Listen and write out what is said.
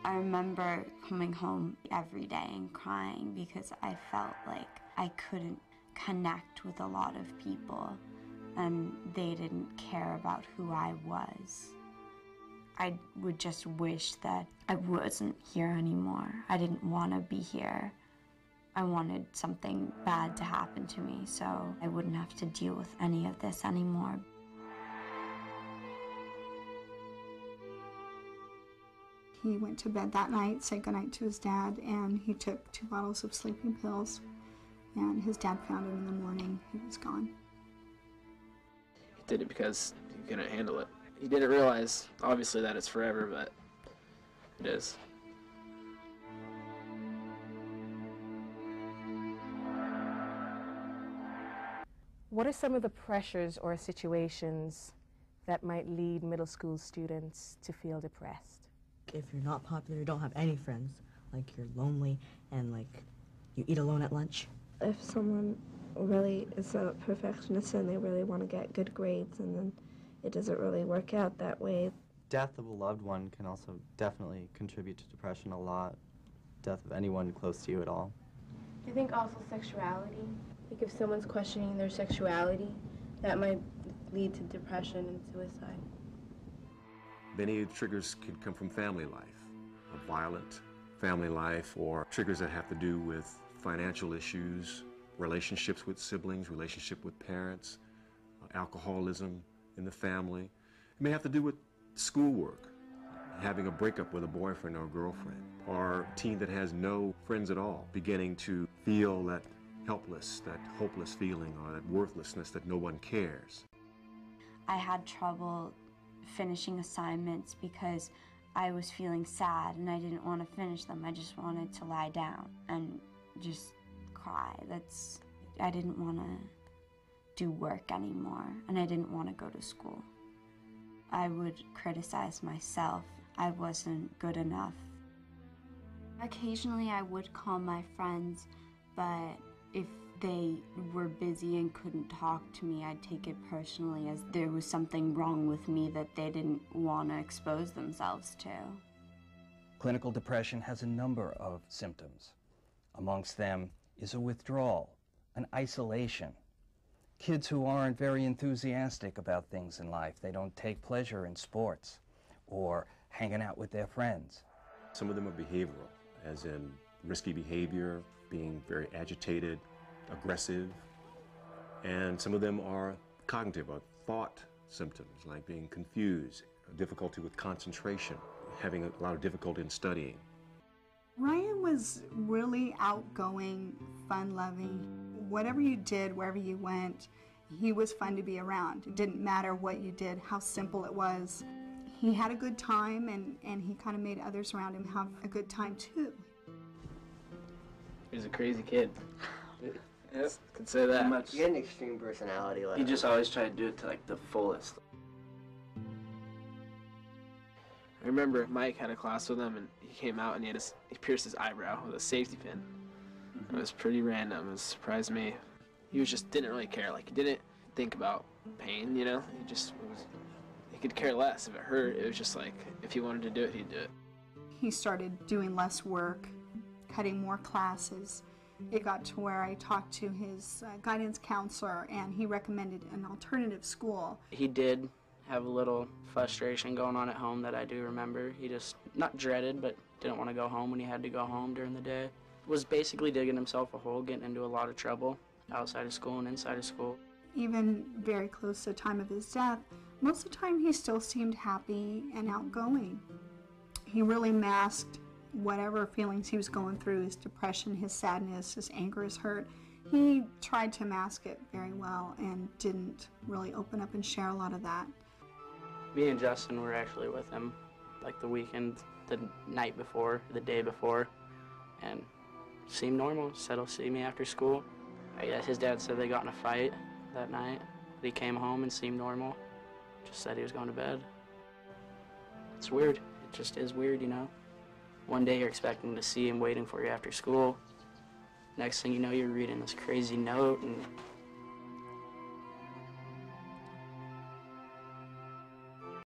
I remember coming home every day and crying because I felt like I couldn't connect with a lot of people and they didn't care about who I was. I would just wish that I wasn't here anymore. I didn't want to be here. I wanted something bad to happen to me so I wouldn't have to deal with any of this anymore. He went to bed that night, said goodnight to his dad, and he took 2 bottles of sleeping pills. And his dad found him in the morning. He was gone. He did it because he couldn't handle it. He didn't realize, obviously, that it's forever, but it is. What are some of the pressures or situations that might lead middle school students to feel depressed? If you're not popular, you don't have any friends, like you're lonely and like you eat alone at lunch. If someone really is a perfectionist and they really want to get good grades and then it doesn't really work out that way. Death of a loved one can also definitely contribute to depression a lot. Death of anyone close to you at all. I think also sexuality. Like if someone's questioning their sexuality, that might lead to depression and suicide. Many triggers can come from family life, a violent family life, or triggers that have to do with financial issues, relationships with siblings, relationship with parents, alcoholism in the family. It may have to do with schoolwork, having a breakup with a boyfriend or a girlfriend, or a teen that has no friends at all, beginning to feel that helpless, that hopeless feeling, or that worthlessness that no one cares. I had trouble finishing assignments because I was feeling sad and I didn't want to finish them. I just wanted to lie down and just cry. I didn't want to do work anymore and I didn't want to go to school. I would criticize myself. I wasn't good enough. Occasionally I would call my friends, but if they were busy and couldn't talk to me, I'd take it personally as there was something wrong with me that they didn't want to expose themselves to. Clinical depression has a number of symptoms. Amongst them is a withdrawal, an isolation. Kids who aren't very enthusiastic about things in life. They don't take pleasure in sports or hanging out with their friends. Some of them are behavioral, as in risky behavior, being very agitated, aggressive, and some of them are cognitive or thought symptoms like being confused, difficulty with concentration, having a lot of difficulty in studying. Ryan was really outgoing, fun-loving. Whatever you did, wherever you went, he was fun to be around. It didn't matter what you did, how simple it was. He had a good time and he kind of made others around him have a good time too. He was a crazy kid. Yep, can say that. He had an extreme personality. He just always tried to do it to like the fullest. I remember Mike had a class with him and he came out and he pierced his eyebrow with a safety pin. It was pretty random. It surprised me. He didn't really care. Like he didn't think about pain, you know. He could care less if it hurt. It was just like if he wanted to do it, he'd do it. He started doing less work, cutting more classes. It got to where I talked to his guidance counselor and he recommended an alternative school. He did have a little frustration going on at home that I do remember. He just, not dreaded, but didn't want to go home when he had to go home during the day. Was basically digging himself a hole, getting into a lot of trouble outside of school and inside of school. Even very close to the time of his death, most of the time he still seemed happy and outgoing. He really masked whatever feelings he was going through, his depression, his sadness, his anger, his hurt. He tried to mask it very well and didn't really open up and share a lot of that. Me and Justin were actually with him like the weekend, the night before, the day before, and seemed normal. Said he'll see me after school. I guess his dad said they got in a fight that night. But he came home and seemed normal. Just said he was going to bed. It's weird. It just is weird, you know. One day you're expecting to see him waiting for you after school. Next thing you know, you're reading this crazy note and